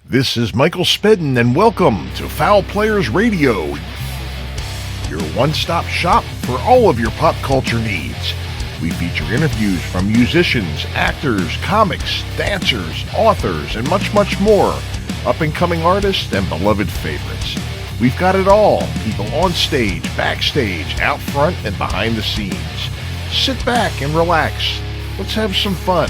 This is Michael Spedden, and welcome to Fowl Players Radio, your one-stop shop for all of your pop culture needs. We feature interviews from musicians, actors, comics, dancers, authors, and much, much more, up-and-coming artists and beloved favorites. We've got it all, people on stage, backstage, out front, and behind the scenes. Sit back and relax. Let's have some fun.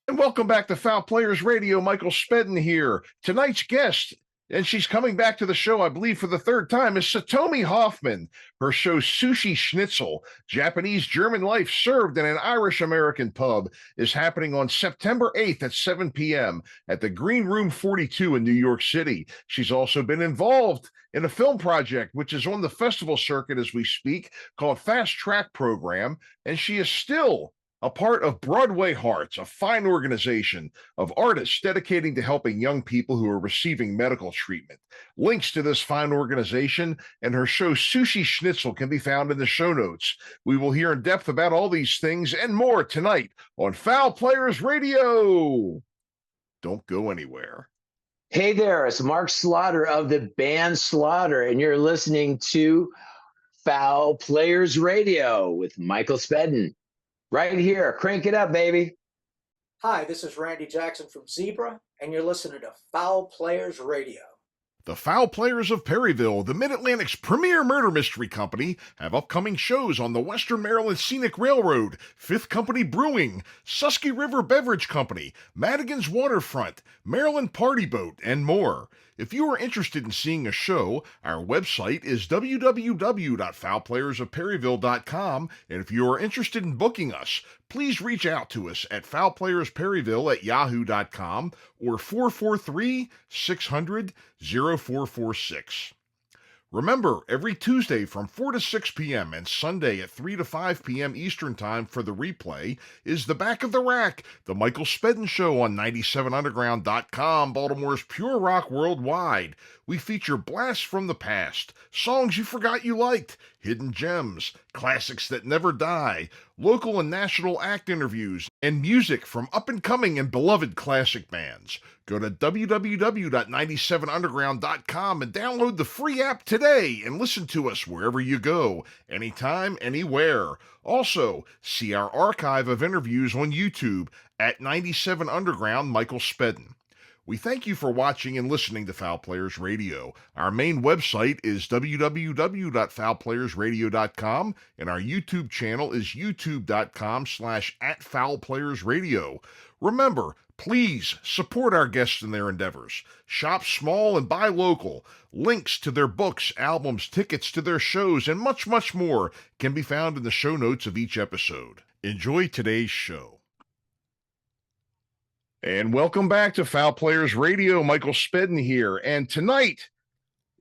And welcome back to Fowl Players Radio. Michael Spedden here. Tonight's guest, and she's coming back to the show, I believe, for the third time, is Satomi Hofmann. Her show Sushi Schnitzel, Japanese German Life Served in an Irish-American Pub, is happening on September 8th at 7 p.m. at the Green Room 42 in New York City. She's also been involved in a film project, which is on the festival circuit as we speak, called Fast Track Program, and she is still a part of Broadway Hearts, a fine organization of artists dedicating to helping young people who are receiving medical treatment. Links to this fine organization and her show Sushi Schnitzel can be found in the show notes. We will hear in depth about all these things and more tonight on Fowl Players Radio. Don't go anywhere. Hey there, it's Mark Slaughter of the band Slaughter, and you're listening to Fowl Players Radio with Michael Spedden. Right here. Crank it up, baby. Hi, this is Randy Jackson from Zebra, and you're listening to Fowl Players Radio. The Fowl Players of Perryville, the Mid-Atlantic's premier murder mystery company, have upcoming shows on the Western Maryland Scenic Railroad, Fifth Company Brewing, Susky River Beverage Company, Madigan's Waterfront, Maryland Party Boat, and more. If you are interested in seeing a show, our website is www.fowlplayersofperryville.com, and if you are interested in booking us, please reach out to us at foulplayersperryville@yahoo.com or 443-600-0446. Remember, every Tuesday from 4 to 6 p.m. and Sunday at 3 to 5 p.m. Eastern Time for the replay is The Back of the Rack, the Michael Spedden Show on 97underground.com, Baltimore's pure rock worldwide. We feature blasts from the past, songs you forgot you liked, hidden gems, classics that never die, local and national act interviews, and music from up-and-coming and beloved classic bands. Go to www.97underground.com and download the free app today and listen to us wherever you go, anytime, anywhere. Also, see our archive of interviews on YouTube at 97 Underground Michael Spedden. We thank you for watching and listening to Fowl Players Radio. Our main website is www.fowlplayersradio.com, and our YouTube channel is youtube.com/@fowlplayersradio. Remember, please support our guests in their endeavors. Shop small and buy local. Links to their books, albums, tickets to their shows, and much, much more can be found in the show notes of each episode. Enjoy today's show. And welcome back to Fowl Players Radio. Michael Spedden here. And tonight,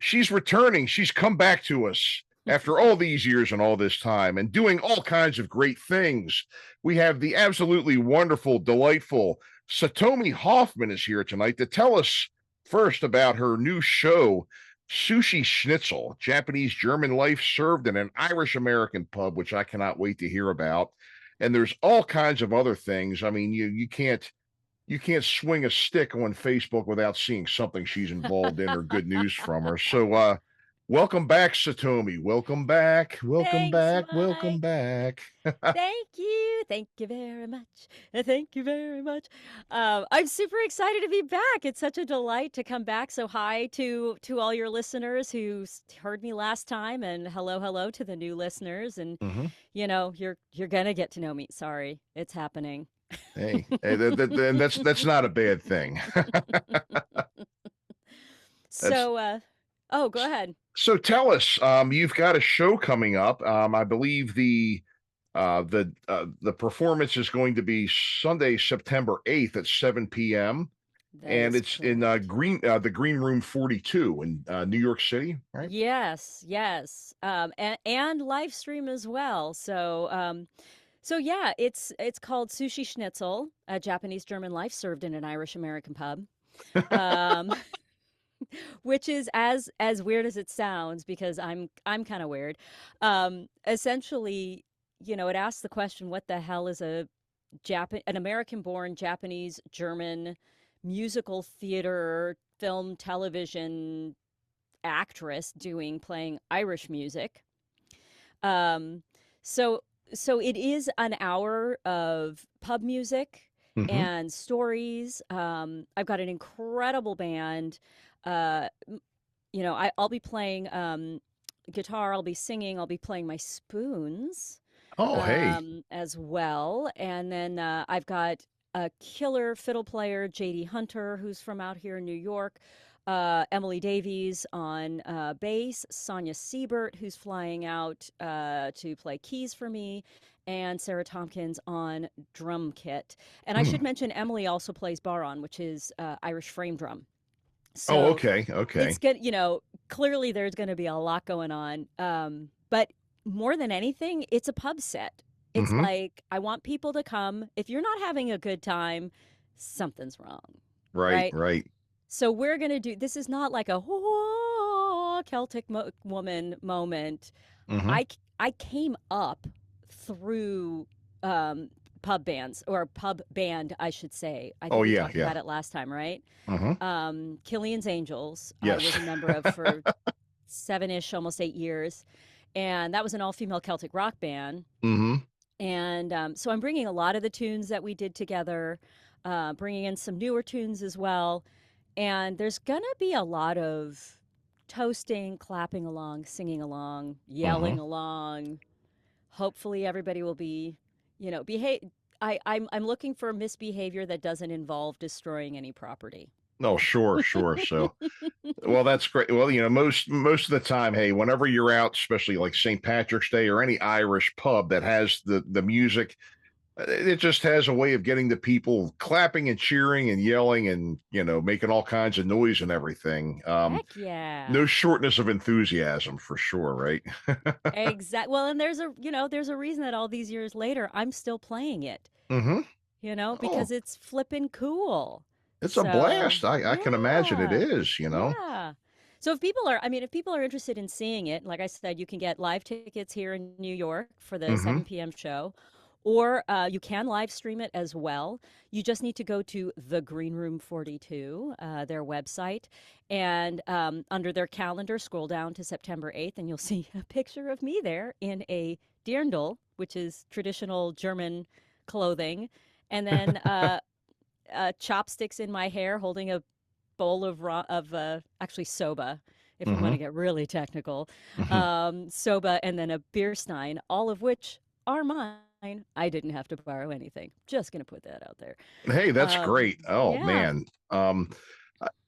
she's returning. She's come back to us after all these years and all this time and doing all kinds of great things. We have the absolutely wonderful, delightful Satomi Hofmann is here tonight to tell us first about her new show, Sushi Schnitzel, Japanese German Life Served in an Irish-American Pub, which I cannot wait to hear about. And there's all kinds of other things. I mean, you can't swing a stick on Facebook without seeing something she's involved in or good news from her. So, welcome back, Satomi. Welcome back. Welcome Thanks, back. Mike. Welcome back. Thank you. Thank you very much. Thank you very much. I'm super excited to be back. It's such a delight to come back. So hi to all your listeners who heard me last time, and hello to the new listeners. And you know, you're gonna get to know me. Sorry, it's happening. Hey, that's not a bad thing. So, oh, go ahead. So tell us, you've got a show coming up. I believe the performance is going to be Sunday, September 8th at 7 p.m. And it's correct. In the Green Room 42 in New York City, right? Yes, and live stream as well. So yeah, it's called Sushi Schnitzel, a Japanese German Life Served in an Irish-American Pub, which is as weird as it sounds, because I'm kind of weird. Essentially, you know, it asks the question, what the hell is a an American-born Japanese German musical theater, film, television actress playing Irish music. Um, so it is an hour of pub music Mm-hmm. and stories. I've got an incredible band. I'll be playing guitar. I'll be singing. I'll be playing my spoons Oh, hey. as well. And then I've got a killer fiddle player, JD Hunter, who's from out here in New York. Emily Davies on bass, Sonia Siebert, who's flying out to play keys for me, and Sarah Tompkins on drum kit. And I should mention Emily also plays baron, which is Irish frame drum. So Oh, okay. it's good. Clearly there's going to be a lot going on. But more than anything, it's a pub set. It's Mm-hmm. like, I want people to come. If you're not having a good time, something's wrong. Right, right. So we're going to this is not like a Celtic woman moment. Mm-hmm. I came up through pub bands, or pub band, I should say. I think we talked about it last time, right? Mm-hmm. Killian's Angels, Yes. I was a member of for 7-ish, almost 8 years. And that was an all-female Celtic rock band. Mm-hmm. And so I'm bringing a lot of the tunes that we did together, bringing in some newer tunes as well. And there's going to be a lot of toasting, clapping along, singing along, yelling along. Hopefully everybody will be, behave. I'm looking for misbehavior that doesn't involve destroying any property. No, sure. So, well, that's great. Well, most of the time, hey, whenever you're out, especially like St. Patrick's Day or any Irish pub that has the music, it just has a way of getting the people clapping and cheering and yelling and, making all kinds of noise and everything. Heck yeah. No shortness of enthusiasm for sure, right? Exactly. Well, and there's a reason that all these years later, I'm still playing it. Mm-hmm. Because it's flipping cool. It's a blast. I can imagine it is, Yeah. So if people are interested in seeing it, like I said, you can get live tickets here in New York for the 7 p.m. show, or you can live stream it as well. You just need to go to the Green Room 42, their website, and under their calendar, scroll down to September 8th, and you'll see a picture of me there in a dirndl, which is traditional German clothing, and then chopsticks in my hair, holding a bowl of actually soba, if we want to get really technical, soba, and then a beer stein, all of which are mine. I didn't have to borrow anything. Just going to put that out there. Hey, that's great. Oh, yeah. Man.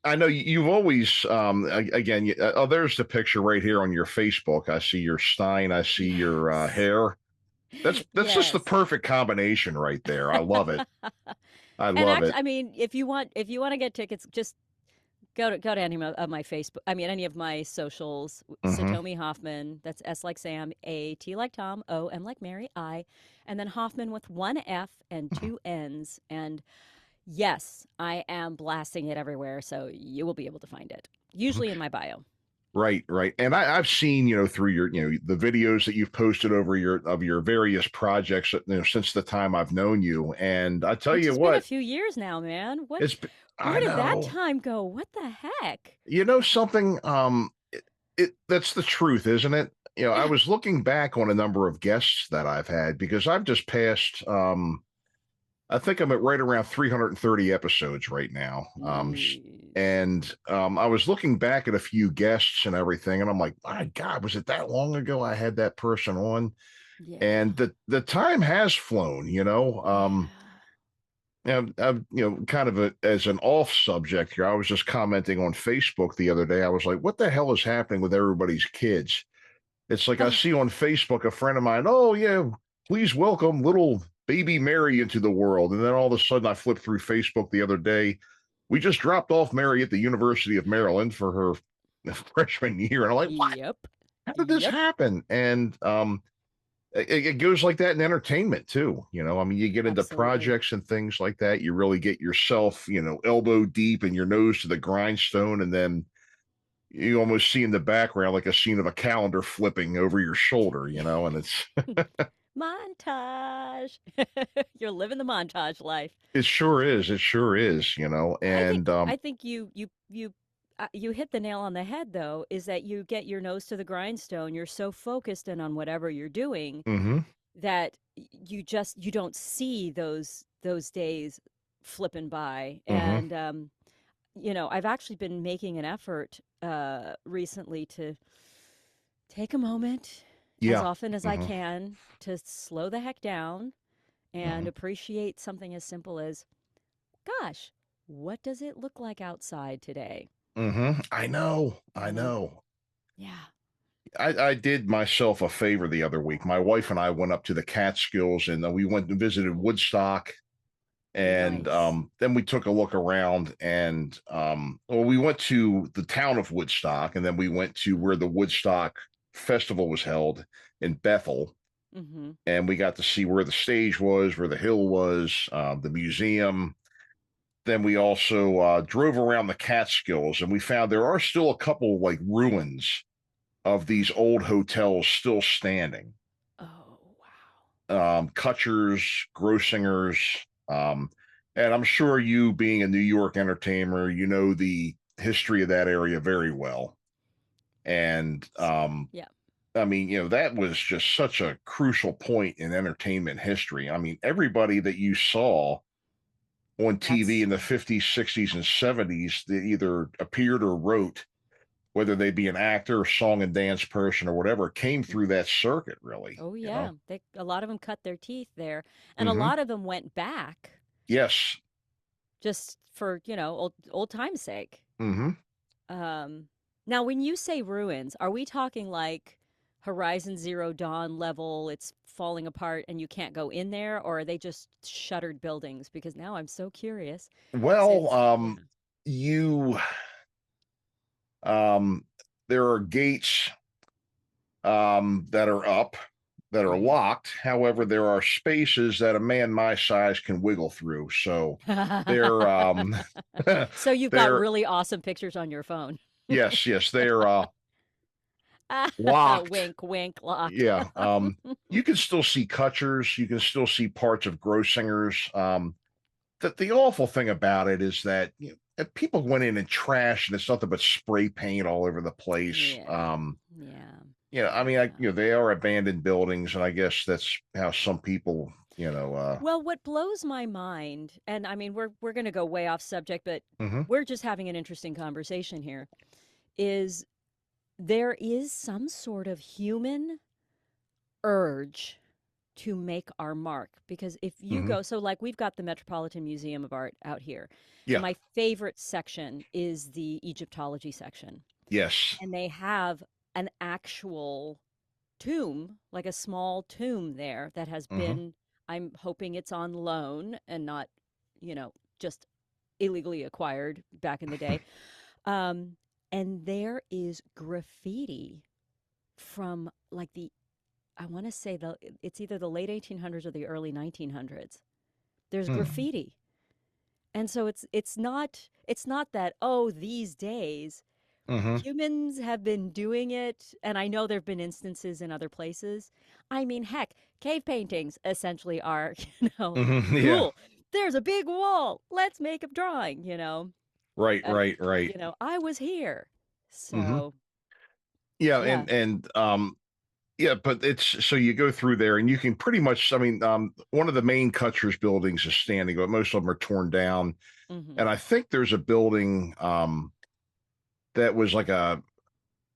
I know you've always, again, there's the picture right here on your Facebook. I see your stein. I see your hair. That's just the perfect combination right there. I love it. I love it. I mean, if you want to get tickets, just go to any of my Facebook. I mean, any of my socials. Satomi Hofmann. That's S like Sam, A, T like Tom, O, M like Mary, I, and then Hofmann with 1 F and 2 N's. And yes, I am blasting it everywhere, so you will be able to find it. Usually in my bio. Right. And I've seen, through your, the videos that you've posted over your various projects, since the time I've known you. And I tell you what, it's been a few years now, man. Where did that time go? What the heck? Something, that's the truth, isn't it? I was looking back on a number of guests that I've had, because I've just passed, I think I'm at right around 330 episodes right now. And I was looking back at a few guests and everything, and I'm like, my God, was it that long ago I had that person on? Yeah. And the time has flown, kind of as an off subject here. I was just commenting on Facebook the other day. I was like, what the hell is happening with everybody's kids? It's like, I see on Facebook a friend of mine, oh yeah, please welcome little baby Mary into the world. And then all of a sudden I flipped through Facebook the other day. We just dropped off Mary at the University of Maryland for her freshman year. And I'm like, what? Yep. How did this happen? And it goes like that in entertainment too. I mean, you get into projects and things like that. You really get yourself, elbow deep and your nose to the grindstone. And then you almost see in the background like a scene of a calendar flipping over your shoulder, and it's Montage. You're living the montage life. It sure is. It sure is, and I think you hit the nail on the head though, is that you get your nose to the grindstone. You're so focused in on whatever you're doing mhm, that you don't see those days flipping by. mhm. And I've actually been making an effort recently to take a moment as Yeah. often as I Mhm, can to slow the heck down and mhm, appreciate something as simple as, gosh, what does it look like outside today? mhm. I know. I You know? know. Yeah. I did myself a favor the other week. My wife and I went up to the Catskills, and we went and visited Oh, Woodstock, and nice. then we took a look around, and well, we went to the town of Woodstock, and then we went to where the Woodstock Festival was held in Bethel, Mm-hmm. and we got to see where the stage was, where the hill was, the museum. Then we also drove around the Catskills, and we found there are still a couple like ruins of these old hotels still standing. Oh, wow. Kutcher's, Grossinger's, and I'm sure you, being a New York entertainer, you know the history of that area very well. And Yeah. I mean, that was just such a crucial point in entertainment history. I mean, everybody that you saw on TV That's in the 50s, 60s, and 70s that either appeared or wrote, whether they be an actor, song and dance person, or whatever, came through that circuit, really. Oh yeah. A lot of them cut their teeth there, and a Hmm. lot of them went back Yes. just for, old time's sake. Hmm. Um, Now, when you say ruins, are we talking like Horizon Zero Dawn level, it's falling apart and you can't go in there, or are they just shuttered buildings? Because now I'm so curious Well, since, yeah. you um, there are gates that are up that are Mhm. locked. However, there are spaces that a man my size can wiggle through. So they're So you've got they're really awesome pictures on your phone. yes, they're locked. Wink, wink, locked. Yeah. You can still see Kutchers, you can still see parts of Grossinger's. The awful thing about it is that if people went in and trash, and it's nothing but spray paint all over the place. Yeah. Yeah. I mean, Yeah. they are abandoned buildings, and I guess that's how some people, Well, what blows my mind, and I mean, we're going to go way off subject, but mhm, we're just having an interesting conversation here, is there is some sort of human urge to make our mark. Because if you mhm, go, so like we've got the Metropolitan Museum of Art out here, and yeah, my favorite section is the Egyptology section. yes, And they have an actual tomb, like a small tomb there that has mhm, been, I'm hoping it's on loan and not, just illegally acquired back in the day. Um, and there is graffiti from like I want to say it's either the late 1800s or the early 1900s. There's hmm, graffiti. And so it's not that, oh, these days mhm, humans have been doing it, and I know there've been instances in other places. I mean, heck, cave paintings essentially are, mhm, yeah, cool. There's a big wall. Let's make a drawing. right, And right, right, I was here. hmm, So, yeah, yeah. and yeah, but it's so you go through there, and you can pretty much. I mean, one of the main Kutcher's buildings is standing, but most of them are torn down. Mhm. And I think there's a building that was like a.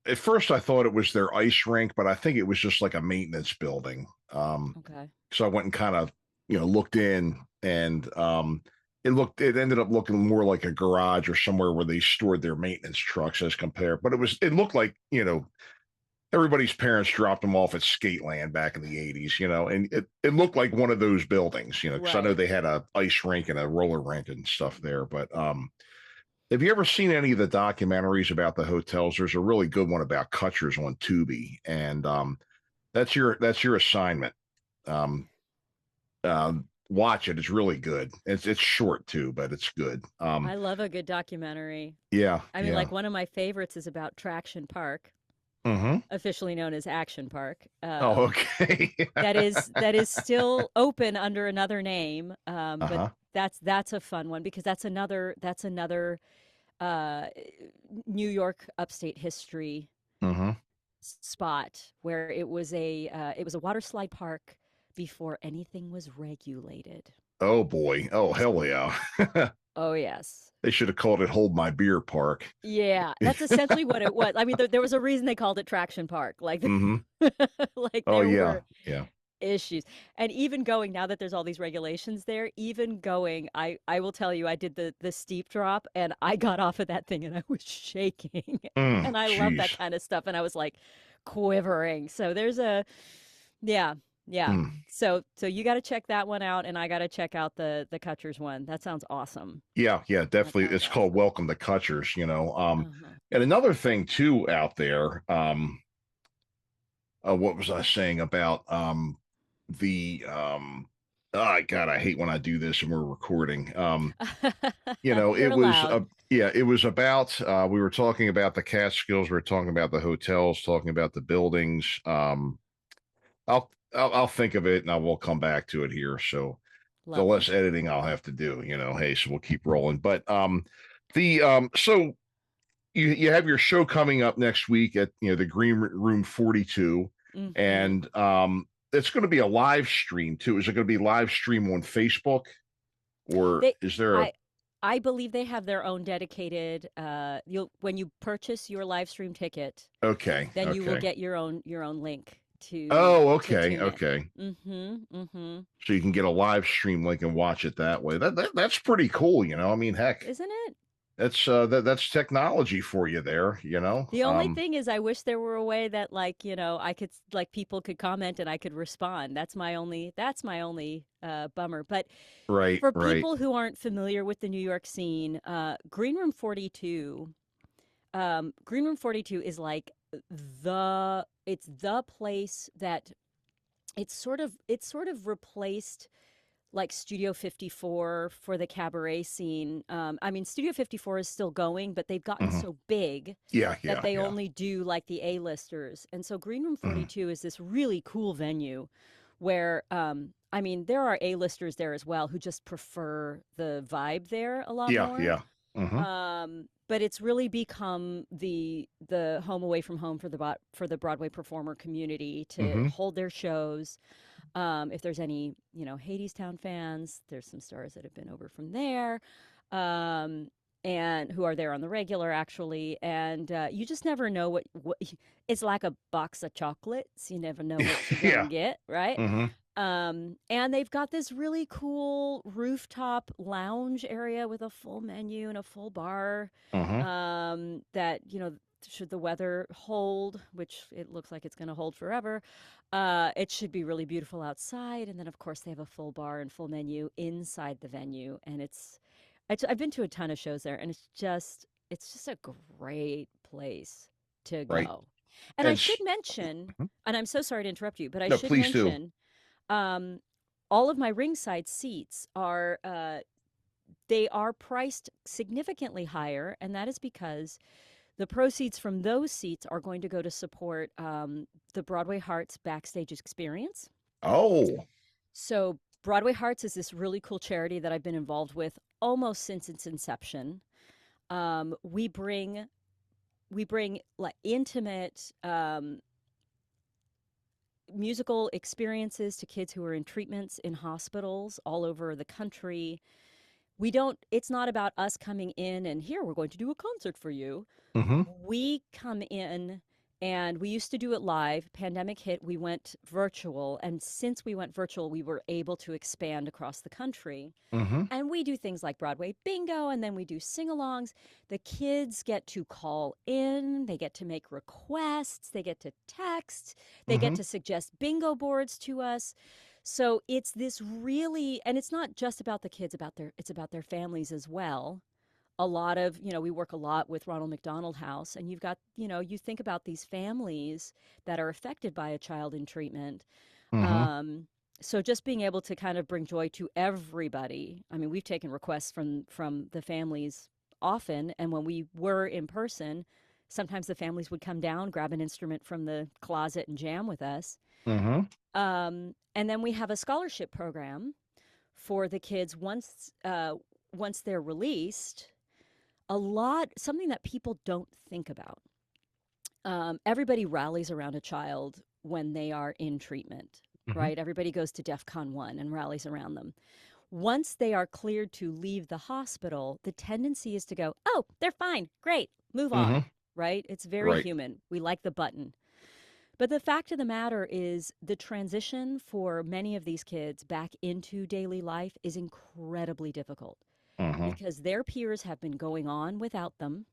At first, I thought it was their ice rink, but I think it was just like a maintenance building. Okay. So I went and kind of looked in, and it ended up looking more like a garage or somewhere where they stored their maintenance trucks as compared. But it looked like everybody's parents dropped them off at Skateland back in the 80s, and it looked like one of those buildings, because I know Right. they had a ice rink and a roller rink and stuff there. But have you ever seen any of the documentaries about the hotels? There's a really good one about Kutchers on Tubi, and that's your assignment. Um, Watch it; it's really good. It's short too, but it's good. I love a good documentary. Yeah, I mean, yeah. like one of my favorites is about Traction Park. Mm-hmm. officially known as Action Park. Oh, okay. That is still open under another name, but Uh-huh. that's a fun one because that's another uh, New York upstate history Mm-hmm. spot where it was a water slide park before anything was regulated. Oh boy. Oh hell yeah. Oh yes. They should have called it Hold My Beer Park. Yeah, that's essentially what it was. I mean, there was a reason they called it Traction Park. Like, Mm-hmm. like Oh there yeah. were Yeah. issues. And even going now that there's all these regulations there, even going, I will tell you, I did the steep drop and I got off of that thing and I was shaking. And I love that Jeez. kind of stuff. And I was like quivering. So there's a yeah, yeah. Mm. So you got to check that one out, and I got to check out the Kutchers one. That sounds awesome. Yeah, yeah, That definitely. sounds It's called awesome. Welcome to Kutchers, you know. Uh-huh. And another thing too out there, what was I saying about the oh God, I hate when I do this and we're recording. You're It was allowed. yeah, it was about we were talking about the Catskills, we were talking about the hotels, talking about the buildings. I'll think of it and I will come back to it here. So the Lovely. less editing I'll have to do, hey, so we'll keep rolling. But the so you have your show coming up next week at the Green Room 42, Hmm. and it's going to be a live stream too. Is it going to be live stream on Facebook, or They, is there a I, I believe they have their own dedicated. You'll when you purchase your live stream ticket, okay, then you will okay. get your own link Oh, to okay, tune in. okay. Mm-hmm. Mm-hmm. So you can get a live stream link and watch it that way. That's pretty cool, I mean, heck, Isn't it? that's technology for you there, The only thing is, I wish there were a way that, like, I could, like, people could comment and I could respond. That's my only bummer. But Right, for right. people who aren't familiar with the New York scene, Green Room 42 is like it's the place that it's sort of replaced like Studio 54 for the cabaret scene. I mean, Studio 54 is still going, but they've gotten Hmm. so big Yeah, that yeah, they yeah. only do like the A-listers. And so Green Room Mhm. 42 is this really cool venue where, I mean, there are A-listers there as well who just prefer the vibe there a lot Yeah, more. yeah. Hmm. But it's really become the home away from home for the Broadway performer community to Hmm. hold their shows. If there's any, Hadestown fans, there's some stars that have been over from there, um, and who are there on the regular, actually. And you just never know what it's like a box of chocolates. You never know what you're gonna Yeah. get, right? Hmm. And they've got this really cool rooftop lounge area with a full menu and a full bar. Hmm. That should the weather hold, which it looks like it's going to hold forever, it should be really beautiful outside. And then, of course, they have a full bar and full menu inside the venue, and I've been to a ton of shows there, and it's just a great place to Right. go. And I And should mention, Mhm. and I'm so sorry to interrupt you, but I No, should please do. mention, um, all of my ringside seats they are priced significantly higher, and that is because the proceeds from those seats are going to go to support the Broadway Hearts backstage experience. Oh. So Broadway Hearts is this really cool charity that I've been involved with almost since its inception. We bring like intimate musical experiences to kids who are in treatments in hospitals all over the country. It's not about us coming in and here we're going to do a concert for you. Hmm. We come in and we used to do it live. Pandemic hit, we went virtual. And since we went virtual, we were able to expand across the country. Hmm. And we do things like Broadway bingo, and then we do sing alongs. The kids get to call in, they get to make requests, they get to text, they get Hmm. to suggest bingo boards to us. So it's this really, and it's not just about the kids, it's about their families as well. A lot of, we work a lot with Ronald McDonald House, and you've got, you think about these families that are affected by a child in treatment. Hmm. Um, so just being able to kind of bring joy to everybody. I mean, we've taken requests from the families often, and when we were in person, Sometimes the families would come down, grab an instrument from the closet and jam with us. Mm-hmm. And then we have a scholarship program for the kids once they're released. Something that people don't think about. Everybody rallies around a child when they are in treatment, Mm-hmm. right? Everybody goes to DEFCON 1 and rallies around them. Once they are cleared to leave the hospital, the tendency is to go, oh, they're fine, great, move on, Mm-hmm. right? It's very Right. human. We like the button. But the fact of the matter is the transition for many of these kids back into daily life is incredibly difficult Mm-hmm. because their peers have been going on without them.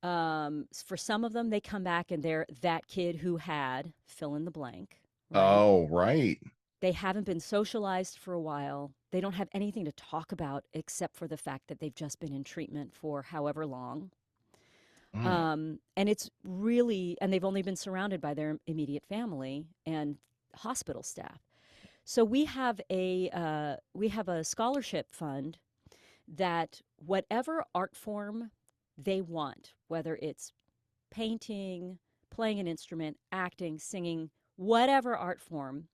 For some of them, they come back and they're that kid who had fill in the blank, right? Oh, right. They haven't been socialized for a while. They don't have anything to talk about except for the fact that they've just been in treatment for however long. Mm. And it's really, and they've only been surrounded by their immediate family and hospital staff. So we have a scholarship fund that whatever art form they want, whether it's painting, playing an instrument, acting, singing, whatever art form,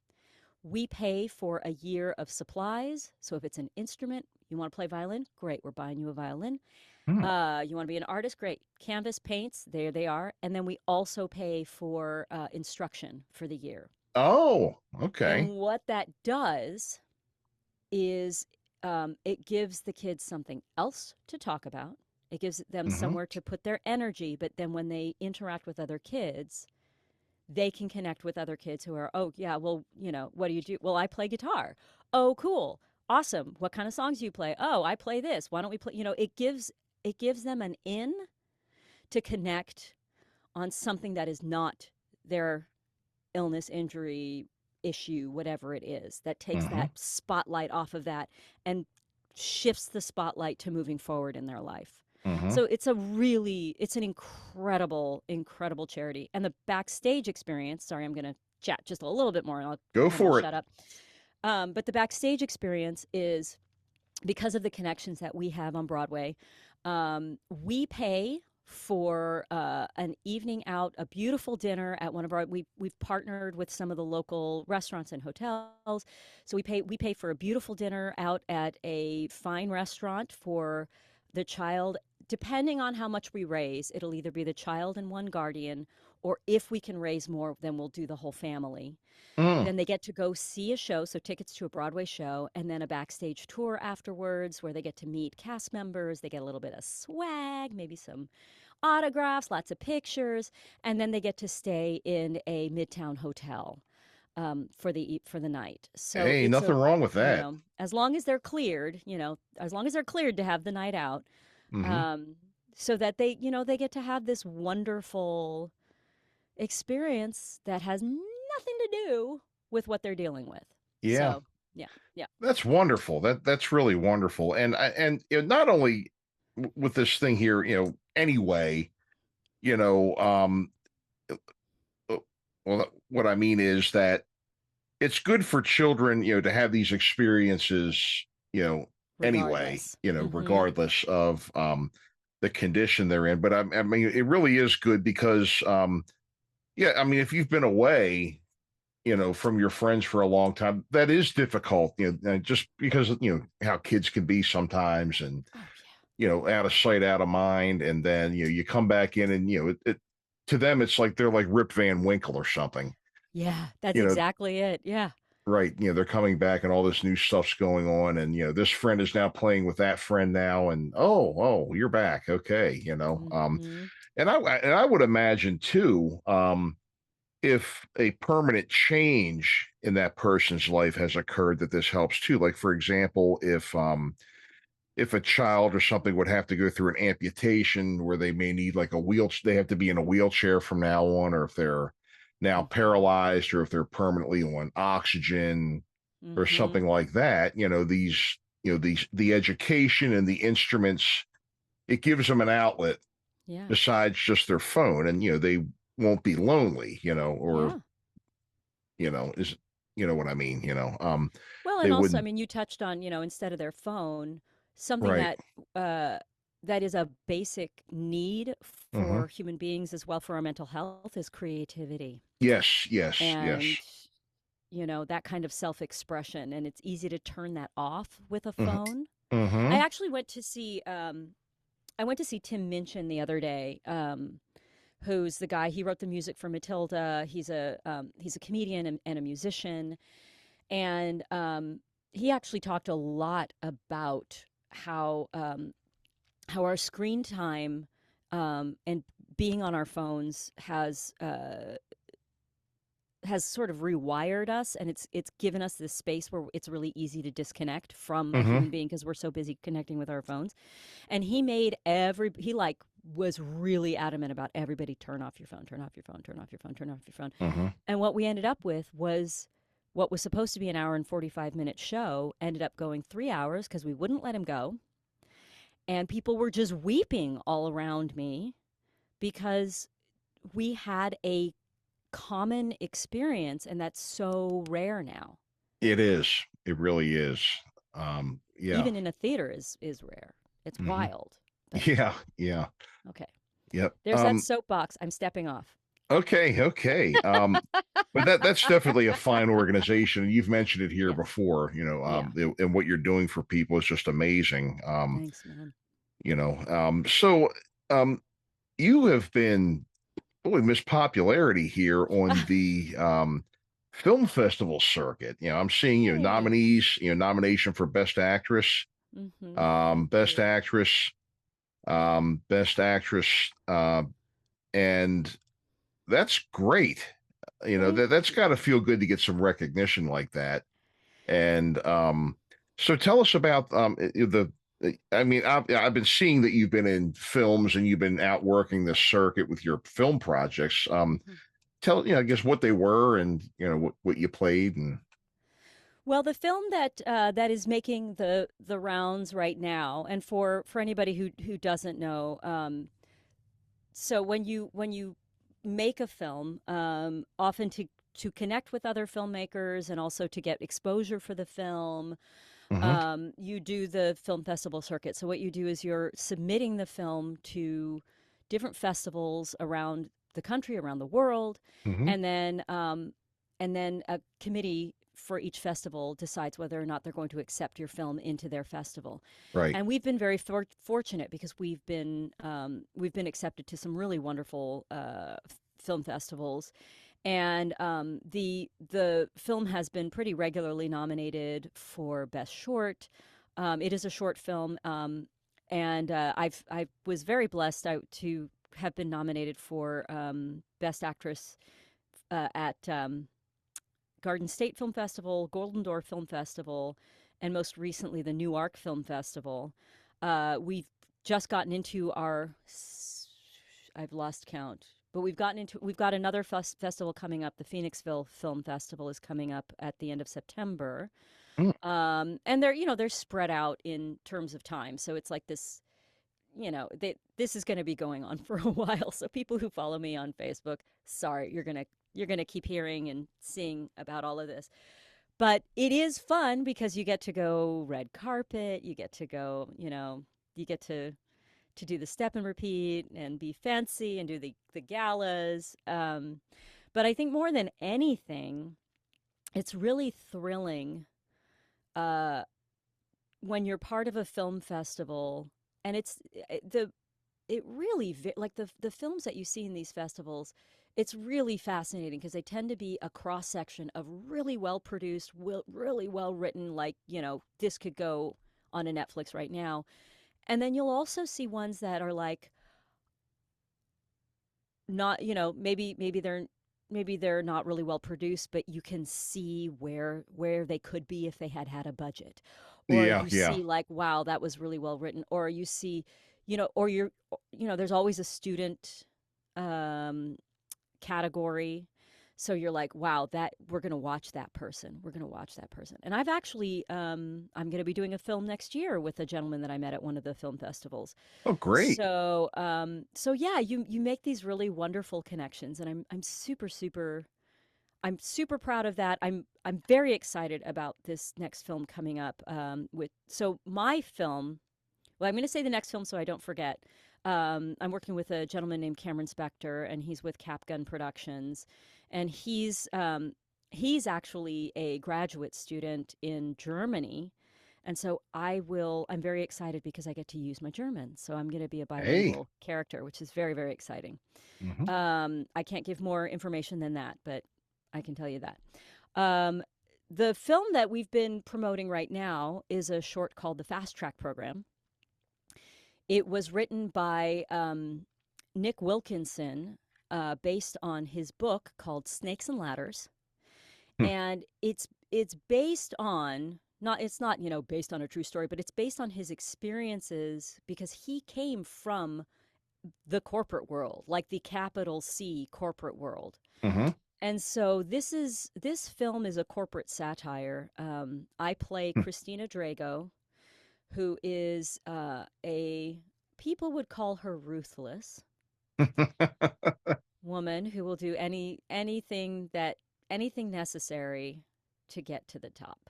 we pay for a year of supplies. So if it's an instrument, you want to play violin, great, we're buying you a violin. Mm. You want to be an artist, great. Canvas, paints, there they are. And then we also pay for instruction for the year. Oh, okay. And what that does is it gives the kids something else to talk about. It gives them Mm-hmm. somewhere to put their energy. But then when they interact with other kids, they can connect with other kids who are, oh, yeah, well, what do you do? Well, I play guitar. Oh, cool. Awesome. What kind of songs do you play? Oh, I play this. Why don't we play? It gives them an in to connect on something that is not their illness, injury, issue, whatever it is, that takes Mm-hmm. that spotlight off of that and shifts the spotlight to moving forward in their life. Mm-hmm. So it's an incredible, incredible charity. And the backstage experience, sorry, I'm going to chat just a little bit more and Go for it. shut up. But the backstage experience is because of the connections that we have on Broadway. We pay for an evening out, a beautiful dinner at one of our. We've partnered with some of the local restaurants and hotels, so we pay for a beautiful dinner out at a fine restaurant for the child. Depending on how much we raise, it'll either be the child and one guardian, or if we can raise more, then we'll do the whole family. Mm. Then they get to go see a show, so tickets to a Broadway show, and then a backstage tour afterwards where they get to meet cast members. They get a little bit of swag, maybe some autographs, lots of pictures, and then they get to stay in a Midtown hotel for the night. So Hey, it's nothing wrong with that. as long as they're cleared, as long as they're cleared to have the night out, Mm-hmm. so that they get to have this wonderful experience that has nothing to do with what they're dealing with. Yeah. So, yeah. That's wonderful. That's really wonderful. And not only with this thing here, anyway, well, what I mean is that it's good for children, to have these experiences, anyway, Regardless. Mhm. regardless of the condition they're in. But I mean, it really is good because, yeah, I mean, if you've been away, from your friends for a long time, that is difficult, just because, how kids can be sometimes, and, Oh, yeah. out of sight, out of mind. And then, you come back in and, to them, it's like they're like Rip Van Winkle or something. Yeah, that's You know, exactly it. Yeah. right. They're coming back and all this new stuff's going on. And, this friend is now playing with that friend now. And, oh, you're back. Okay. Mhm. And I would imagine too, if a permanent change in that person's life has occurred, that this helps too. Like, for example, if a child or something would have to go through an amputation where they may need like they have to be in a wheelchair from now on, or if they're now Mhm. paralyzed, or if they're permanently on oxygen or Mhm. something like that, the education and the instruments, it gives them an outlet Yeah. besides just their phone, and they won't be lonely, or is what I mean, Well, they and also, I wouldn't. mean, you touched on, instead of their phone, something Right. that uh, that is a basic need Hmm. for human beings as well for our mental health is creativity. Yes, yes, yes. And that kind of self-expression, and it's easy to turn that off with a Hmm. phone. I Hmm. actually went to see Tim Minchin the other day, who's the guy. He wrote the music for Matilda. He's a comedian and a musician, and he actually talked a lot about how our screen time and being on our phones has sort of rewired us, and it's given us this space where it's really easy to disconnect from a Hmm. human being because we're so busy connecting with our phones. And he like was really adamant about everybody turn off your phone, turn off your phone, turn off your phone, turn off your phone. Hmm. And what we ended up with was what was supposed to be an hour and 45-minute show ended up going 3 hours because we wouldn't let him go. And people were just weeping all around me because we had a common experience, and that's so rare now. It is. It really is. Yeah. Even in a theater is rare. It's Hmm. wild. But Yeah. Yeah. okay. Yep. There's that soapbox. I'm stepping off. Okay. Okay. But that's definitely a fine organization. You've mentioned it here Yeah. before. Yeah. And what you're doing for people is just amazing. Thanks, man. So you have been really Miss Popularity here on the film festival circuit. I'm seeing Thanks. nominees, nomination for Best Actress, Thank Best you. Actress, Best Actress, and that's great. Thank That's got you. to feel good to get some recognition like that. And so tell us about I mean, I've been seeing that you've been in films and you've been out working the circuit with your film projects. Mhm. Tell I guess what they were and what you played and. Well, the film that is making the rounds right now, and for anybody who doesn't know, so when you make a film, often to connect with other filmmakers and also to get exposure for the film, Hmm. you do the film festival circuit. So what you do is you're submitting the film to different festivals around the country, around the world, Hmm. and then a committee for each festival decides whether or not they're going to accept your film into their festival. Right. And we've been very fortunate because we've been accepted to some really wonderful film festivals, and the film has been pretty regularly nominated for Best Short. It is a short film, and I was very blessed to have been nominated for Best Actress at Garden State Film Festival, Golden Door Film Festival, and most recently the Newark Film Festival. We've just gotten into I've lost count, but we've got another festival coming up. The Phoenixville Film Festival is coming up at the end of September. Mm. And they're spread out in terms of time. So it's like this, this is going to be going on for a while. So people who follow me on Facebook, sorry, you're going to keep hearing and seeing about all of this. But it is fun because you get to go red carpet, you get to go, you get to do the step and repeat and be fancy and do the galas. But I think more than anything, it's really thrilling uh, when you're part of a film festival, and it really like the films that you see in these festivals. It's really fascinating because they tend to be a cross section of really well produced, really well written. Like this could go on a Netflix right now. And then you'll also see ones that are like not, maybe they're not really well produced, but you can see where they could be if they had a budget. Or Yeah. you Yeah. see like, wow, that was really well written. Or you see, or there's always a student um category. So you're like, wow, that we're going to watch that person. We're going to watch that person. And I've actually, I'm going to be doing a film next year with a gentleman that I met at one of the film festivals. Oh, great. So yeah, you make these really wonderful connections, and I'm super proud of that. I'm very excited about this next film coming up. So my film, Well, I'm going to say the next film so I don't forget. I'm working with a gentleman named Cameron Spector, and he's with Cap Gun Productions, and he's actually a graduate student in Germany, and so I'm very excited because I get to use my German. So I'm going to be a bilingual character, which is very, very exciting. I can't give more information than that, but I can tell you that. The film that we've been promoting right now is a short called The Fast Track Program. It was written by Nick Wilkinson, based on his book called Snakes and Ladders. And it's based on, it's not, based on a true story, but it's based on his experiences because he came from the corporate world, like the capital C corporate world. And so this film is a corporate satire. I play Christina Drago, who is people would call her ruthless woman who will do anything necessary to get to the top.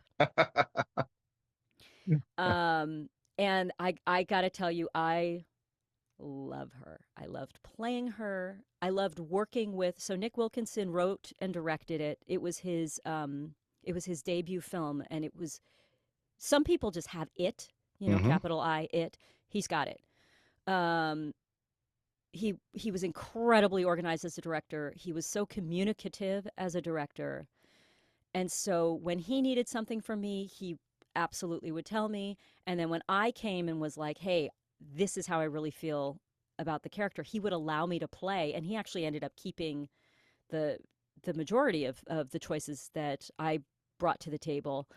And I gotta tell you, I love her. I loved playing her. I loved working with. So Nick Wilkinson wrote and directed it. It was his debut film, and it was. Some people just have it, capital I, it. He's got it. He was incredibly organized as a director. He was so communicative as a director. And so when he needed something from me, he absolutely would tell me. And then when I came and was like, hey, this is how I really feel about the character, he would allow me to play. And he actually ended up keeping the majority of the choices that I brought to the table.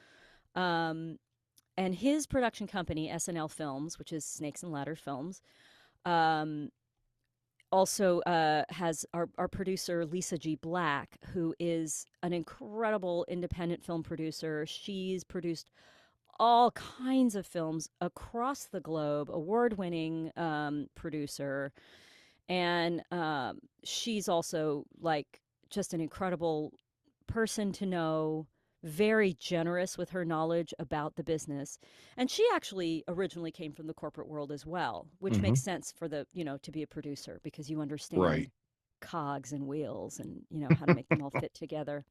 And his production company, SNL Films, which is Snakes and Ladders Films, also has our producer, Lisa G. Black, who is an incredible independent film producer. She's produced all kinds of films across the globe, award-winning producer. And she's also like just an incredible person to know, very generous with her knowledge about the business. And she actually originally came from the corporate world as well, which makes sense for to be a producer, because you understand cogs and wheels and, how to make them all fit together.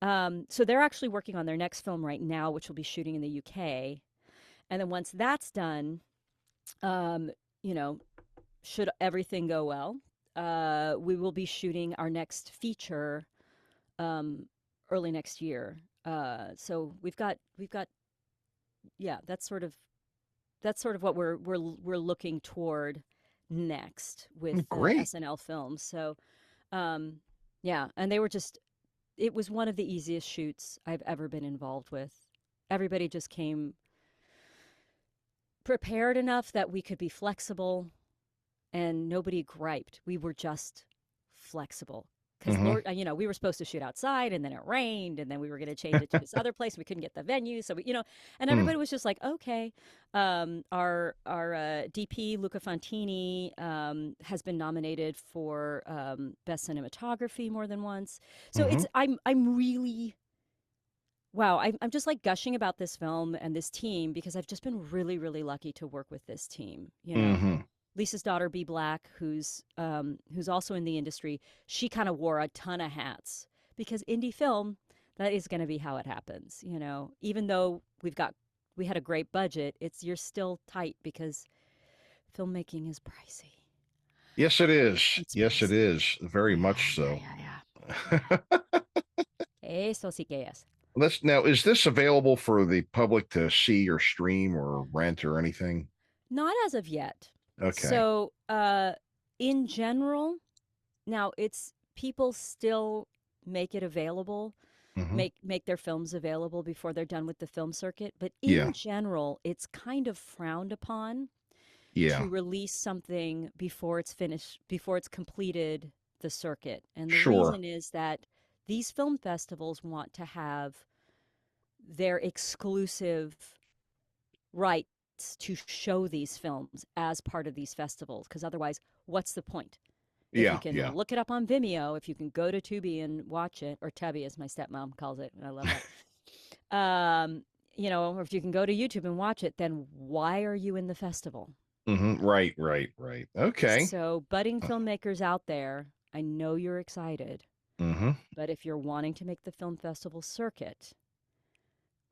So they're actually working on their next film right now, which will be shooting in the UK. And then once that's done, should everything go well, we will be shooting our next feature early next year. So we've got that's sort of what we're looking toward next with SNL Films. So and they were it was one of the easiest shoots I've ever been involved with. Everybody just came prepared enough that we could be flexible, and nobody griped. We were just flexible. Because, we were supposed to shoot outside, and then it rained, and then we were going to change it to this other place. We couldn't get the venue. So, and everybody was just like, okay. Our DP, Luca Fontini, has been nominated for Best Cinematography more than once. So I'm really, wow, I'm just like gushing about this film and this team, because I've just been really, really lucky to work with this team, Lisa's daughter, B. Black, who's also in the industry, she kind of wore a ton of hats, because indie film, that is going to be how it happens. Even though we had a great budget, you're still tight because filmmaking is pricey. Yes, it is. It is. Very much so. Eso sí que es. Now, is this available for the public to see or stream or rent or anything? Not as of yet. Okay. So, in general, now people still make it available, make their films available before they're done with the film circuit. But in general, it's kind of frowned upon to release something before it's finished, before it's completed the circuit. And the reason is that these film festivals want to have their exclusive right to show these films as part of these festivals, because otherwise, what's the point? If you can look it up on Vimeo, if you can go to Tubi and watch it, or Tubby as my stepmom calls it, and I love that. or if you can go to YouTube and watch it, then why are you in the festival? Right. Okay. So, budding filmmakers out there, I know you're excited, Mm-hmm. but if you're wanting to make the film festival circuit,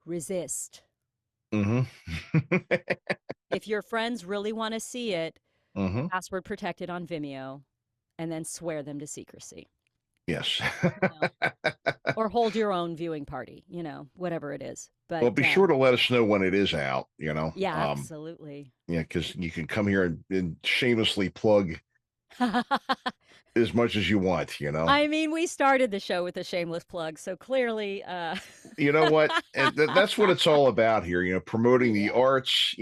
resist. Mm-hmm. If your friends really want to see it, Mm-hmm. password protected on Vimeo, and then swear them to secrecy. Yes. Or hold your own viewing party, whatever it is. But Well, be sure to let us know when it is out, Yeah, absolutely. Yeah, because you can come here and shamelessly plug as much as you want, I mean, we started the show with a shameless plug, so clearly You know what? And that's what it's all about here, promoting the Yeah. arts,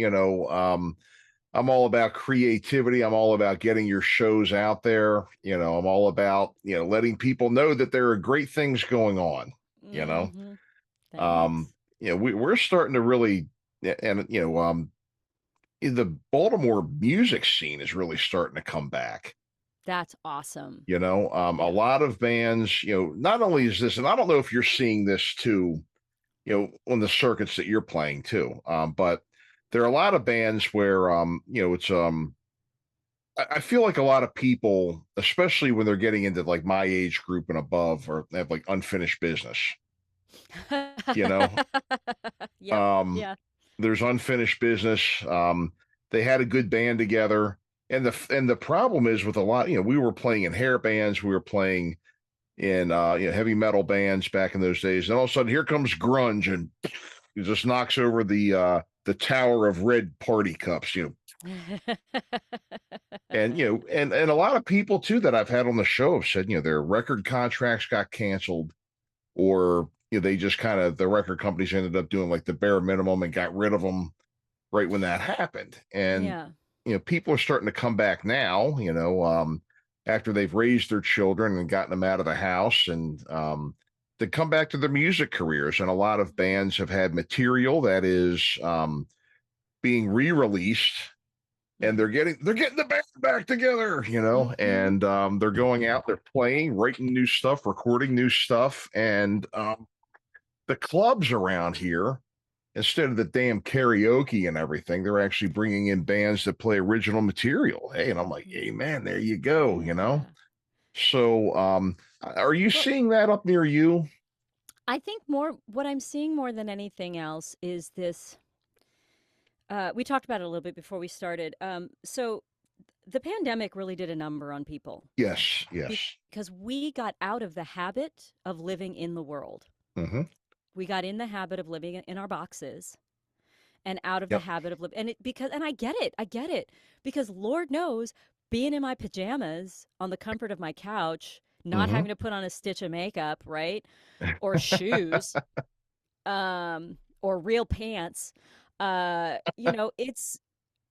I'm all about creativity. I'm all about getting your shows out there. I'm all about, letting people know that there are great things going on, Mhm. Um, Thanks. we're starting to really, and, the Baltimore music scene is really starting to come back. That's awesome. A Yeah. lot of bands, not only is this, and I don't know if you're seeing this too, on the circuits that you're playing too, but there are a lot of bands where, it's, I feel like a lot of people, especially when they're getting into like my age group and above, or have like unfinished business, you know, Yep. um, Yeah. there's unfinished business. They had a good band together. And the problem is with a lot, we were playing in hair bands, we were playing in heavy metal bands back in those days, and all of a sudden here comes grunge and it just knocks over the tower of red party cups, and and a lot of people too that I've had on the show have said, their record contracts got canceled, or they just kind of, the record companies ended up doing like the bare minimum and got rid of them right when that happened. And Yeah. people are starting to come back now, after they've raised their children and gotten them out of the house, and to come back to their music careers. And a lot of bands have had material that is being re-released, and they're getting the band back together, and they're going out, they're playing, writing new stuff, recording new stuff, and the clubs around here, instead of the damn karaoke and everything, they're actually bringing in bands that play original material. Hey, and I'm like, hey man, there you go, Yeah. So are you Well, seeing that up near you? I think what I'm seeing more than anything else is this. We talked about it a little bit before we started. So the pandemic really did a number on people Yes. because we got out of the habit of living in the world. Mm-hmm. We got in the habit of living in our boxes and out of the Yep. habit of living. And I get it, because Lord knows, being in my pajamas on the comfort of my couch, not Mm-hmm. having to put on a stitch of makeup, right? Or shoes, or real pants, it's,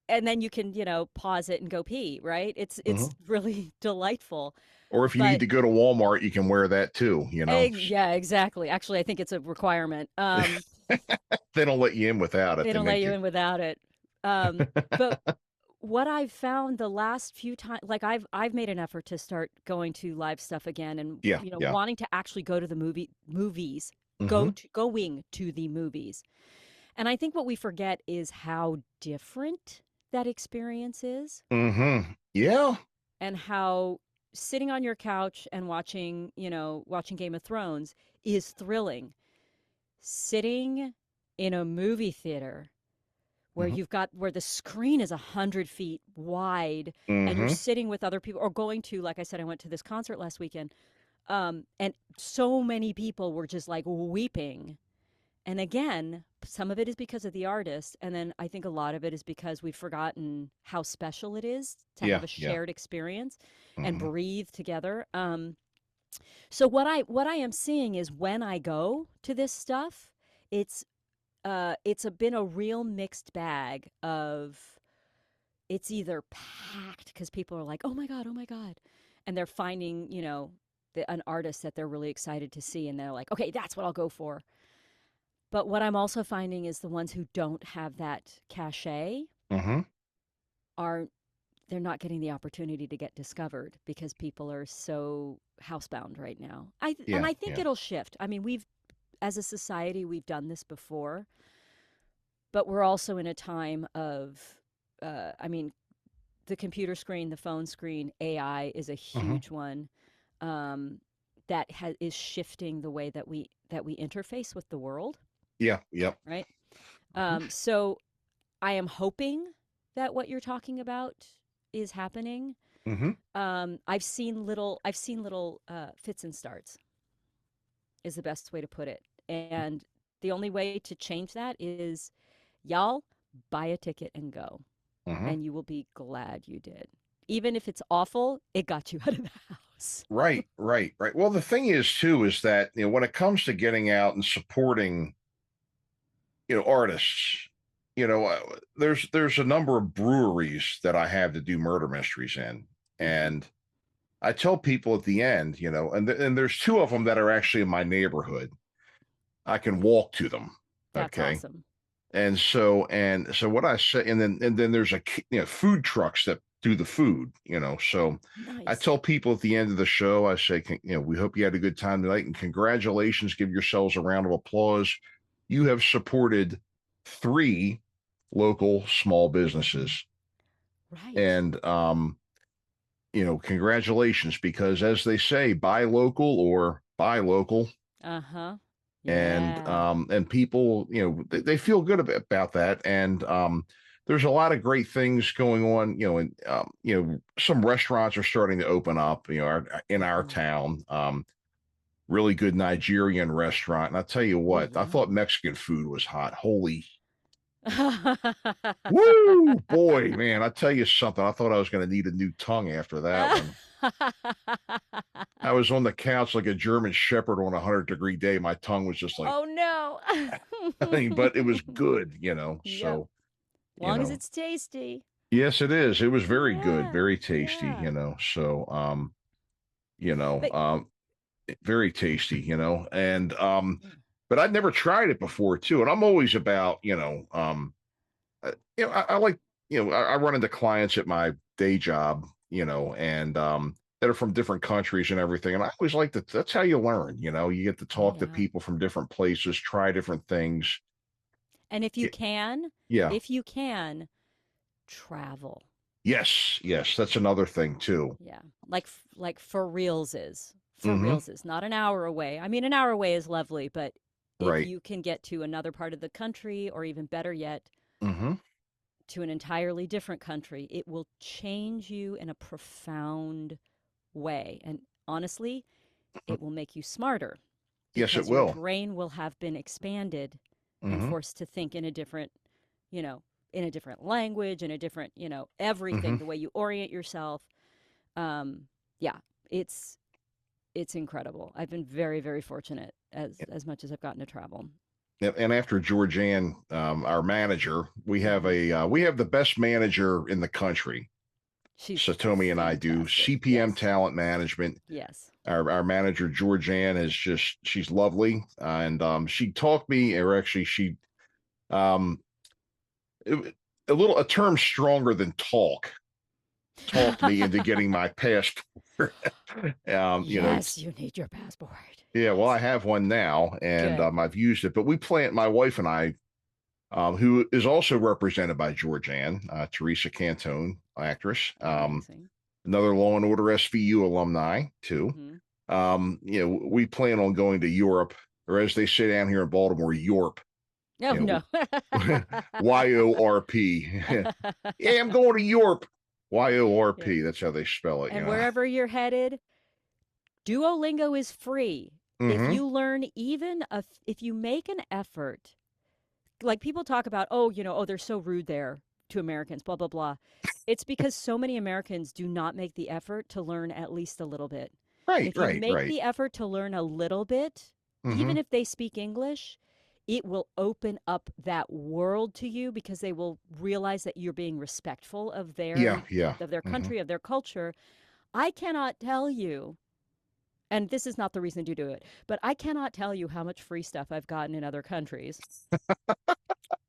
and then you can, pause it and go pee, right? It's really delightful. Or if you need But to go to Walmart, you can wear that too, yeah, exactly. Actually, I think it's a requirement. They don't let you in without it. They They don't let make you you. in without it. But what I've found the last few times, like I've made an effort to start going to live stuff again, and Yeah. wanting to actually go to the movies, Mm-hmm. going to the movies. And I think what we forget is how different that experience is, Mm-hmm. Yeah. and how sitting on your couch and watching Game of Thrones is thrilling. Sitting in a movie theater where where the screen is 100 feet wide, and you're Mm-hmm. sitting with other people, or like I said, I went to this concert last weekend, and so many people were just like weeping. And again, some of it is because of the artist, and then I think a lot of it is because we've forgotten how special it is to have a Yeah. shared experience and Mm-hmm. breathe together. So what I am seeing is, when I go to this stuff, it's been a real mixed bag of, it's either packed because people are like, oh my god, and they're finding, an artist that they're really excited to see, and they're like, okay, that's what I'll go for. But what I'm also finding is the ones who don't have that cachet Mm-hmm. are, they're not getting the opportunity to get discovered because people are so housebound right now. And Yeah. I think it'll shift. I mean, as a society, we've done this before. but we're also in a time of, I mean, the computer screen, the phone screen, AI is a huge one that is shifting the way that we interface with the world. Yeah. Yep. Right. So I am hoping that what you're talking about is happening. I've seen little fits and starts is the best way to put it. And the only way to change that is y'all buy a ticket and go. And you will be glad you did. Even if it's awful, it got you out of the house. Right. Well, the thing is too, is that, when it comes to getting out and supporting, artists, there's a number of breweries that I have to do murder mysteries in. And I tell people at the end, and there's two of them that are actually in my neighborhood. I can walk to them. That's awesome. And so what I say, and then there's food trucks that do the food, so Nice. I tell people at the end of the show, I say, we hope you had a good time tonight and congratulations, give yourselves a round of applause. You have supported 3 local small businesses. Right. And, congratulations, because as they say, buy local or buy local. Yeah. And people, they feel good about that. And there's a lot of great things going on, and some restaurants are starting to open up, in our town. Really good Nigerian restaurant. And I'll tell you what, I thought Mexican food was hot. Holy woo, boy, man, I'll tell you something. I thought I was going to need a new tongue after that one. I was on the couch like a German shepherd on a 100-degree day. My tongue was just like, oh no. but it was good, so. As long as it's tasty. Yes, it is. It was very good, very tasty, so, very tasty, and, but I'd never tried it before too. And I'm always about, I like, I run into clients at my day job, and, that are from different countries and everything. And I always like that's how you learn, you get to talk to people from different places, try different things. And if you can, travel. Yes. That's another thing too. Yeah. Like for reals is. Reals is not an hour away. I mean, an hour away is lovely, but if you can get to another part of the country, or even better yet, to an entirely different country, it will change you in a profound way. And honestly, it will make you smarter. Yes, it will. Your brain will have been expanded and forced to think in a different, in a different language, in a different, everything, the way you orient yourself. It's incredible. I've been very, very fortunate as much as I've gotten to travel. And after Georgianne, our manager, we have the best manager in the country. Satomi and I do CPM talent management. Yes. Our manager, Georgianne, she's lovely. And she taught me, or actually she, a term stronger than talked me into getting my passport. Yes, you need your passport. Yeah, well, I have one now, and I've used it. But my wife and I, who is also represented by Georgianne, Teresa Cantone, actress, another Law and Order SVU alumni too. We plan on going to Europe, or as they say down here in Baltimore, Yorp. Oh, no. YORP. Yeah, I'm going to Yorp. YORP. Yeah. That's how they spell it. And wherever you're headed, Duolingo is free. If you learn, if you make an effort, like people talk about, they're so rude there to Americans, blah, blah, blah. It's because so many Americans do not make the effort to learn at least a little bit. If you make the effort to learn a little bit, even if they speak English, it will open up that world to you, because they will realize that you're being respectful of their of their country, of their culture. I cannot tell you, and this is not the reason to do it, but I cannot tell you how much free stuff I've gotten in other countries.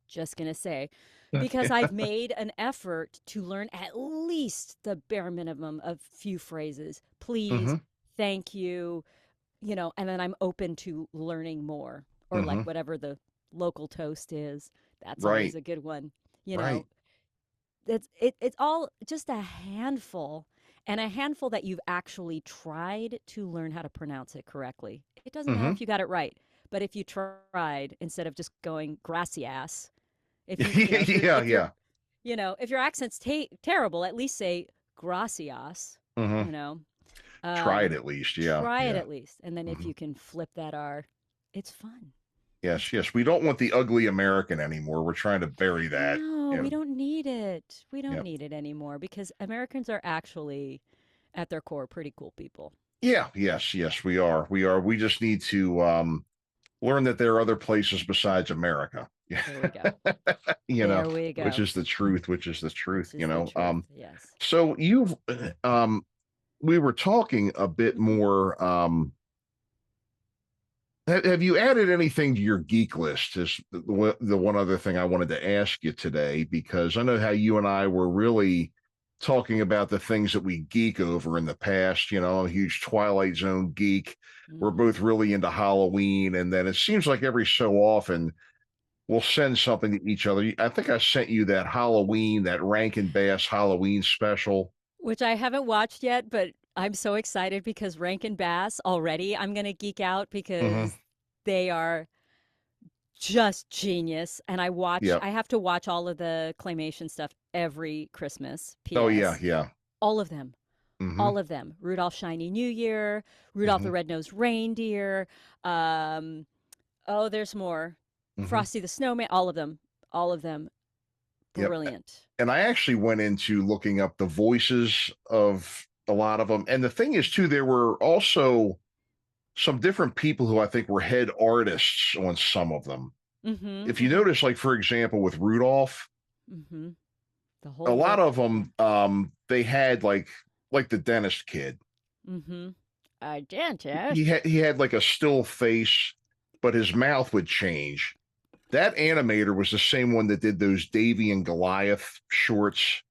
Just going to say, because I've made an effort to learn at least the bare minimum of few phrases. Please, thank you, and then I'm open to learning more, or like whatever the local toast is. That's Right. always a good one. You Right. know, it's all just a handful, and a handful that you've actually tried to learn how to pronounce it correctly. It doesn't matter Mm-hmm. if you got it right, but if you tried instead of just going gracias, if Yeah, if you're yeah. if your accent's terrible, at least say gracias. Mm-hmm. You know, Try it at least. Yeah, try it yeah. at least, and then if Mm-hmm. you can flip that R, it's fun. Yes, yes. We don't want the ugly American anymore. We're trying to bury that. No, You we know. don't need it. We don't Yep. need it anymore because Americans are actually, at their core, pretty cool people. Yeah, yes, yes, we are. We are. We just need to learn that there are other places besides America. There we go. You know, There we go. which is the truth, which is the truth, Which you is the know. truth. Yes. So you've we were talking a bit Mhm. more have you added anything to your geek list? Is the one other thing I wanted to ask you today, because I know how you and I were really talking about the things that we geek over in the past. You know, I'm a huge Twilight Zone geek. We're both Mhm. really into Halloween. And then it seems like every so often we'll send something to each other. I think I sent you that Halloween, that Rankin Bass Halloween special. Which I haven't watched yet, but I'm so excited because Rankin Bass already, I'm going to geek out Mm-hmm. because they are just genius. And Yeah. I have to watch all of the claymation stuff every Christmas. Oh, yeah. PS. Yeah. All of them. Mm-hmm. All of them. Rudolph Shiny New Year, Rudolph the Red-Nosed Reindeer. There's more. Mm-hmm. Frosty the Snowman. All of them. All of them. Yep. Brilliant. And I actually went into looking up the voices of a lot of them. And the thing is, too, there were also some different people who I think were head artists on some of them. Mm-hmm. If you notice, like, for example, with Rudolph, Mm-hmm. a lot of them, they had like the dentist kid. Mm-hmm. A dentist. He had like a still face, but his mouth would change. That animator was the same one that did those Davy and Goliath shorts.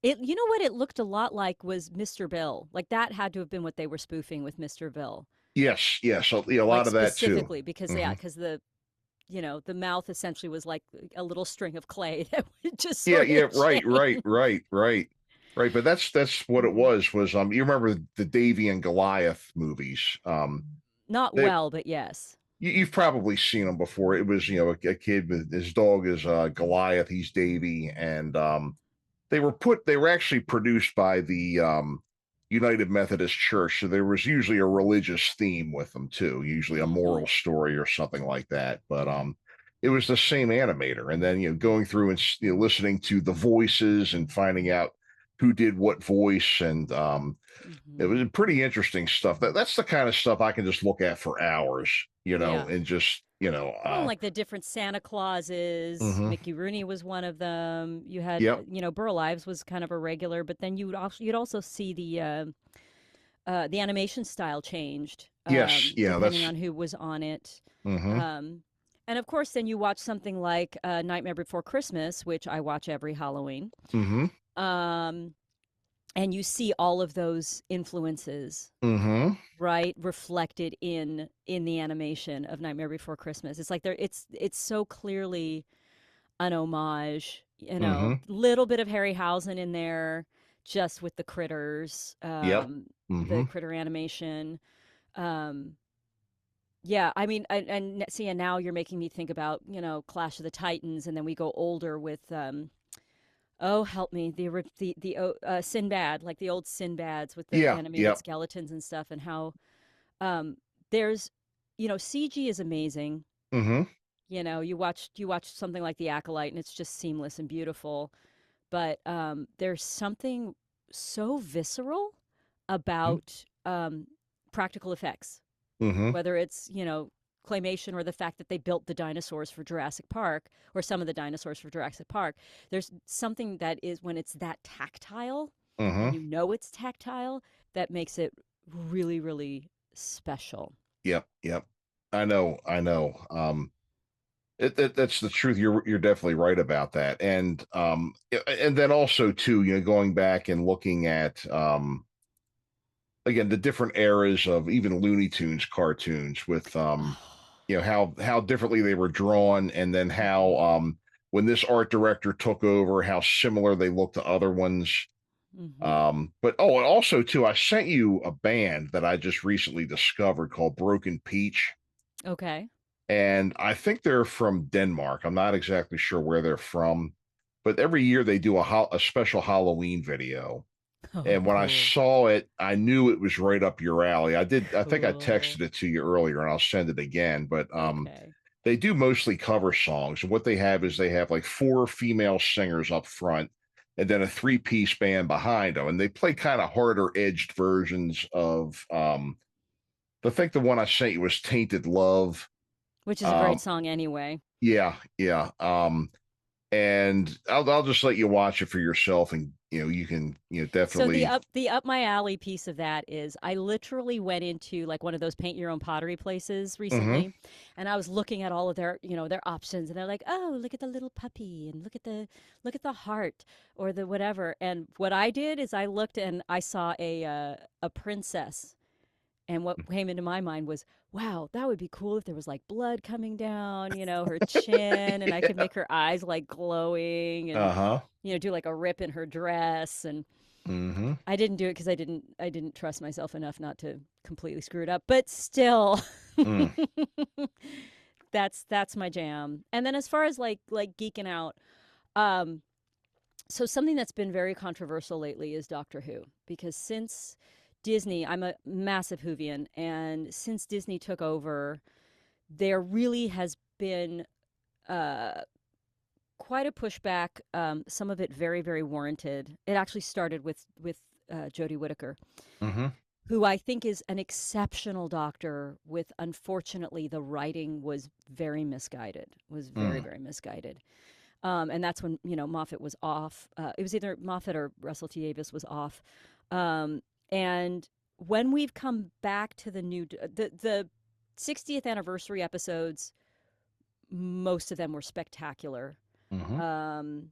You know what it looked a lot like was Mr. Bill. Like that had to have been what they were spoofing with Mr. Bill. Yes, yes, a lot like of that too. Specifically because because the mouth essentially was like a little string of clay that would just sort of right. But that's what it was you remember the Davy and Goliath movies? Not well, but yes. You've probably seen them before. It was, a kid with his dog is Goliath, he's Davy, and they were actually produced by the United Methodist Church, so there was usually a religious theme with them too, usually a moral story or something like that. But it was the same animator, and then going through and listening to the voices and finding out who did what voice, and it was pretty interesting stuff. That's the kind of stuff I can just look at for hours, and just like the different Santa Clauses. Mickey Rooney was one of them. You had Burl Ives was kind of a regular, but then you'd also see the animation style changed. Depending on who was on it. And of course, then you watch something like Nightmare Before Christmas, which I watch every Halloween. And you see all of those influences, right, reflected in the animation of Nightmare Before Christmas. It's like it's so clearly an homage, little bit of Harryhausen in there, just with the critters, the critter animation. Yeah, I mean, and now you're making me think about Clash of the Titans, and then we go older with. Oh, help me! The Sinbad, like the old Sinbads with the animated skeletons and stuff, and how there's CG is amazing. You watch something like The Acolyte, and it's just seamless and beautiful. But there's something so visceral about practical effects, whether it's claymation or the fact that they built the dinosaurs for Jurassic Park or some of the dinosaurs for Jurassic Park. There's something that is when it's that tactile and it's tactile that makes it really, really special. Yep. I know. That's the truth. You're definitely right about that. And then also too, going back and looking at again the different eras of even Looney Tunes cartoons with how differently they were drawn, and then how when this art director took over, how similar they look to other ones. But and also too, I sent you a band that I just recently discovered called Broken Peach. Okay. And I think they're from Denmark. I'm not exactly sure where they're from, but every year they do a special Halloween video. Oh, And when I cool. saw it, I knew it was right up your alley. I think I Cool. texted it to you earlier, and I'll send it again. But Okay. they do mostly cover songs. And what they have is they have like 4 female singers up front and then a 3-piece band behind them. And they play kind of harder edged versions of I think the one I sent you was Tainted Love. Which is a great song anyway. Yeah. And I'll just let you watch it for yourself, and you can definitely. So the up my alley piece of that is I literally went into like one of those paint your own pottery places recently, and I was looking at all of their their options, and they're like, oh, look at the little puppy, and look at the heart or the whatever. And what I did is I looked and I saw a princess. And what came into my mind was, wow, that would be cool if there was like blood coming down, her chin, and I could make her eyes like glowing, and do like a rip in her dress. And I didn't do it because I didn't trust myself enough not to completely screw it up. But still, that's my jam. And then as far as like geeking out, so something that's been very controversial lately is Doctor Who, because since Disney, I'm a massive Whovian, and since Disney took over, there really has been quite a pushback. Some of it very, very warranted. It actually started with Jodie Whittaker, who I think is an exceptional doctor. With unfortunately, the writing was very misguided. Very, very misguided. And that's when Moffat was off. It was either Moffat or Russell T Davies was off. And when we've come back to the 60th anniversary episodes, most of them were spectacular. And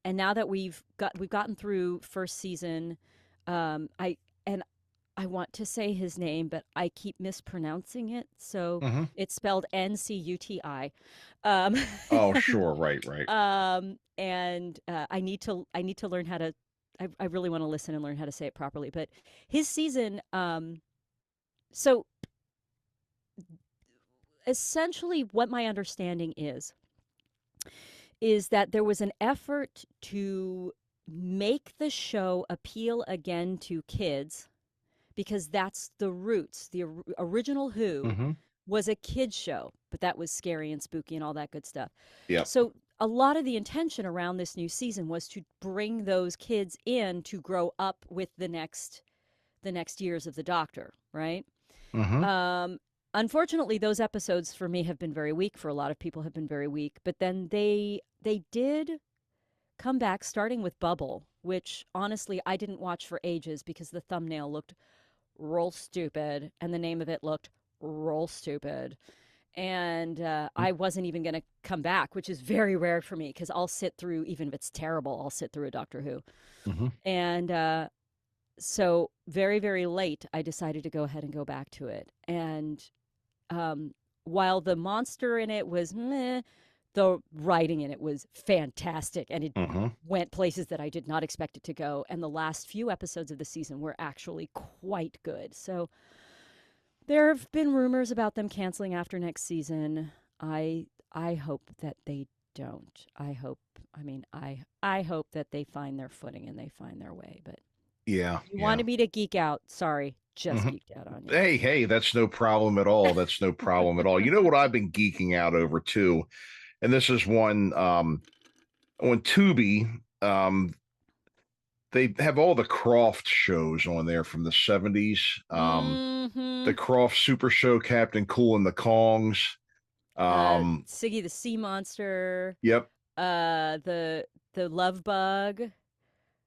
now that we've gotten through first season, I want to say his name, but I keep mispronouncing it. So it's spelled Ncuti. Oh, sure, right. And I need to learn how to. I really want to listen and learn how to say it properly. But his season, so essentially what my understanding is that there was an effort to make the show appeal again to kids, because that's the roots. The original Who was a kid's show, but that was scary and spooky and all that good stuff. Yeah. So a lot of the intention around this new season was to bring those kids in to grow up with the next years of the Doctor, right? Unfortunately, those episodes for me have been very weak. For a lot of people, have been very weak. But then they did come back, starting with Bubble, which honestly I didn't watch for ages because the thumbnail looked real stupid and the name of it looked real stupid. And I wasn't even going to come back, which is very rare for me, because I'll sit through, even if it's terrible, I'll sit through a Doctor Who. And so very, very late, I decided to go ahead and go back to it. And while the monster in it was meh, the writing in it was fantastic. And it went places that I did not expect it to go. And the last few episodes of the season were actually quite good. So there have been rumors about them canceling after next season. I hope that they don't. I hope that they find their footing and they find their way. But yeah, you wanted me to geek out. Sorry, just geeked out on you. Hey, that's no problem at all. That's no problem at all. You know what I've been geeking out over too, and this is one on Tubi. They have all the Croft shows on there from the 70s. The Croft Super Show, Captain Cool and the Kongs. Siggy the Sea Monster. Yep. The Love Bug.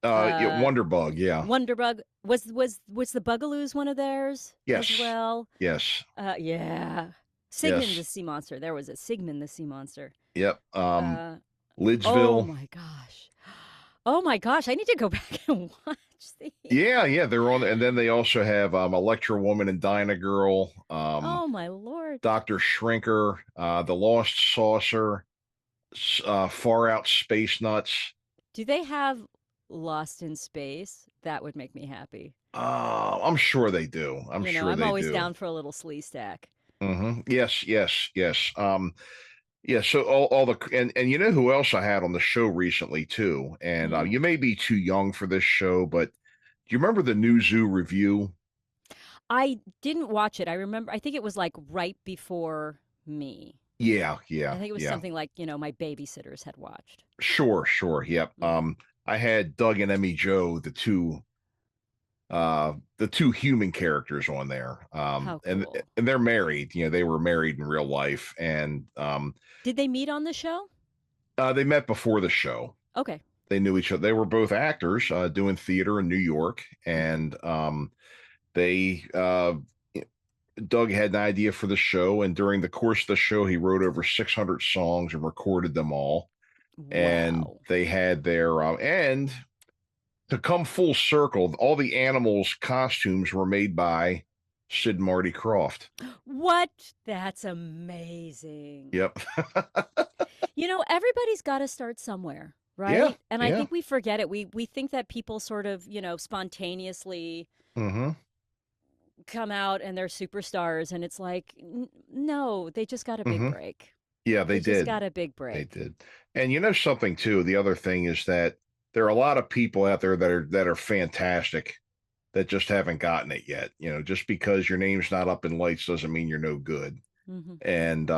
Yeah, Wonder Bug, yeah. Wonder Bug. Was the Bugaloos one of theirs? Yes. As well? Yes. Yeah. Sigmund the Sea Monster. There was a Sigmund the Sea Monster. Yep. Lidsville. Oh my gosh. I need to go back and watch theme. Yeah, they're on, and then they also have Electra Woman and Dinah Girl, Oh my Lord. Dr. Shrinker, The Lost Saucer, Far Out Space Nuts. Do they have Lost in Space? That would make me happy. I'm sure they do. I'm sure I'm they always do. down for a little slee stack. Yes. Yeah, so all the and you know who else I had on the show recently too, and you may be too young for this show, but do you remember the New Zoo Review? I didn't watch it. I think it was like right before me. Yeah. I think it was something like, my babysitters had watched. Sure, yep. I had Doug and Emmy Joe, the two human characters on there. How cool. And they're married. They were married in real life, and did they meet on the show? They met before the show. Okay. They knew each other. They were both actors doing theater in New York, and Doug had an idea for the show, and during the course of the show, he wrote over 600 songs and recorded them all. Wow. And they had their and to come full circle, all the animals' costumes were made by Sid and Marty Krofft. What? That's amazing. Yep. Everybody's got to start somewhere, right? Yeah, and I think we forget it. We think that people sort of, spontaneously come out and they're superstars, and it's like, no, they just got a big break. Yeah, they did. Just got a big break. They did. And something too, the other thing is that there are a lot of people out there that are fantastic that just haven't gotten it yet. Just because your name's not up in lights doesn't mean you're no good. And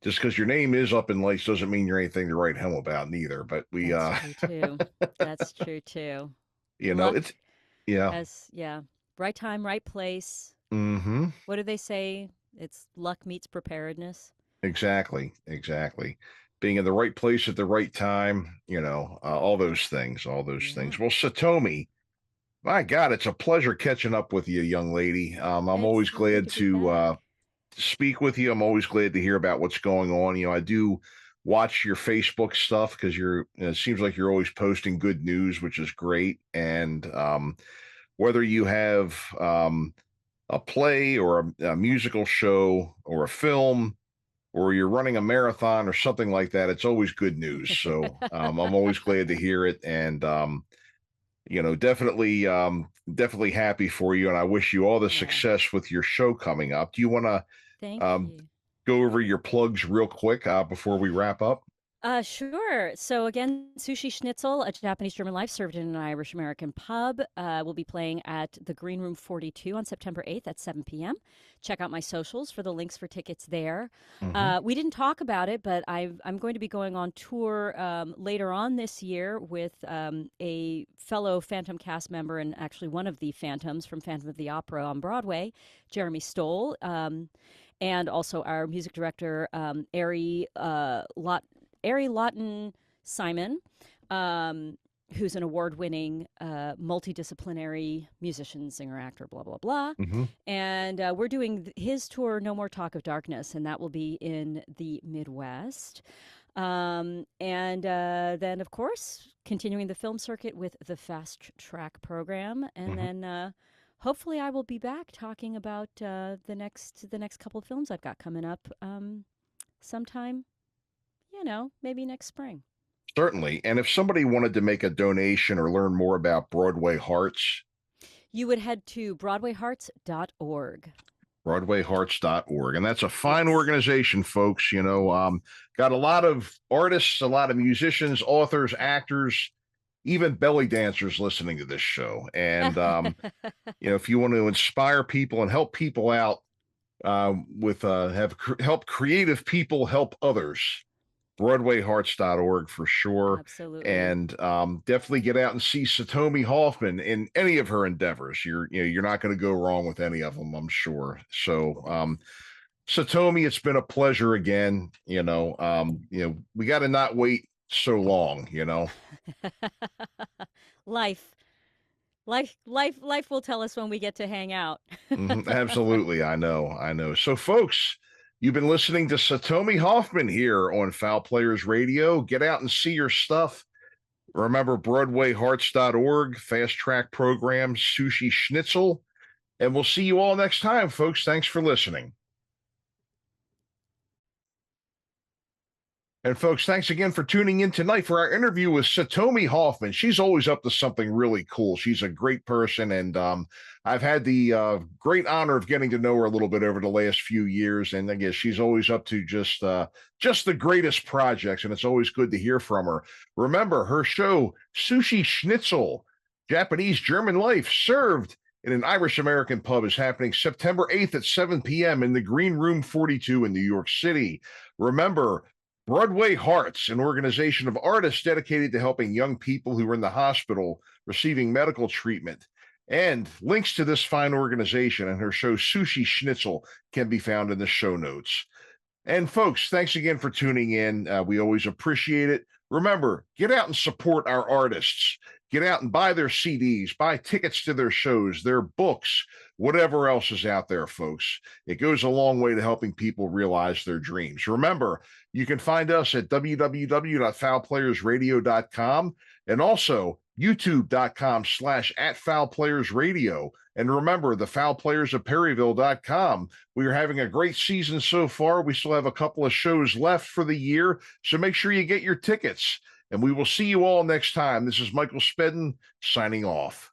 just because your name is up in lights doesn't mean you're anything to write home about neither. But That's true too. That's true too. It's right time, right place. What do they say? It's luck meets preparedness. Exactly. Being in the right place at the right time, all those things. Well, Satomi, my God, it's a pleasure catching up with you, young lady. I'm always glad to speak with you. I'm always glad to hear about what's going on. I do watch your Facebook stuff because it seems like you're always posting good news, which is great. And whether you have a play or a musical show or a film, or you're running a marathon or something like that, it's always good news. So I'm always glad to hear it. And, definitely happy for you. And I wish you all the success with your show coming up. Do you want to go over your plugs real quick before we wrap up? Sure. So again, Sushi Schnitzel, a Japanese-German life served in an Irish-American pub, will be playing at the Green Room 42 on September 8th at 7 p.m. Check out my socials for the links for tickets there. We didn't talk about it, but I'm going to be going on tour later on this year with a fellow Phantom cast member, and actually one of the Phantoms from Phantom of the Opera on Broadway, Jeremy Stoll, and also our music director, Ari Lawton Simon, who's an award-winning multidisciplinary musician, singer, actor, blah, blah, blah. And we're doing his tour, No More Talk of Darkness, and that will be in the Midwest. And then, of course, continuing the film circuit with the Fast Track program. And then hopefully I will be back talking about the next couple of films I've got coming up sometime. Maybe next spring. Certainly. And if somebody wanted to make a donation or learn more about Broadway Hearts, you would head to BroadwayHearts.org. BroadwayHearts.org. And that's a fine organization, folks. Got a lot of artists, a lot of musicians, authors, actors, even belly dancers listening to this show. And, if you want to inspire people and help people out help creative people help others, BroadwayHearts.org for sure. Absolutely. And definitely get out and see Satomi Hofmann in any of her endeavors. You're not going to go wrong with any of them, I'm sure. So Satomi, it's been a pleasure again. We got to not wait so long, Life will tell us when we get to hang out. Absolutely. I know. So folks, you've been listening to Satomi Hofmann here on Fowl Players Radio. Get out and see your stuff. Remember BroadwayHearts.org, Fast Track Program, Sushi Schnitzel. And we'll see you all next time, folks. Thanks for listening. And folks, thanks again for tuning in tonight for our interview with Satomi Hofmann. She's always up to something really cool. She's a great person, and I've had the great honor of getting to know her a little bit over the last few years. And I guess she's always up to just the greatest projects, and it's always good to hear from her. Remember, her show, Sushi Schnitzel, Japanese German Life, served in an Irish-American pub, is happening September 8th at 7 p.m. in the Green Room 42 in New York City. Remember, Broadway Hearts, an organization of artists dedicated to helping young people who are in the hospital receiving medical treatment. And links to this fine organization and her show, Sushi Schnitzel, can be found in the show notes. And folks, thanks again for tuning in. We always appreciate it. Remember, get out and support our artists. Get out and buy their CDs, buy tickets to their shows, their books, whatever else is out there, folks. It goes a long way to helping people realize their dreams. Remember, you can find us at www.fowlplayersradio.com and also youtube.com/@fowlplayersradio. And remember, the Fowl Players of Perryville.com. We are having a great season so far. We still have a couple of shows left for the year, so make sure you get your tickets. And we will see you all next time. This is Michael Spedden signing off.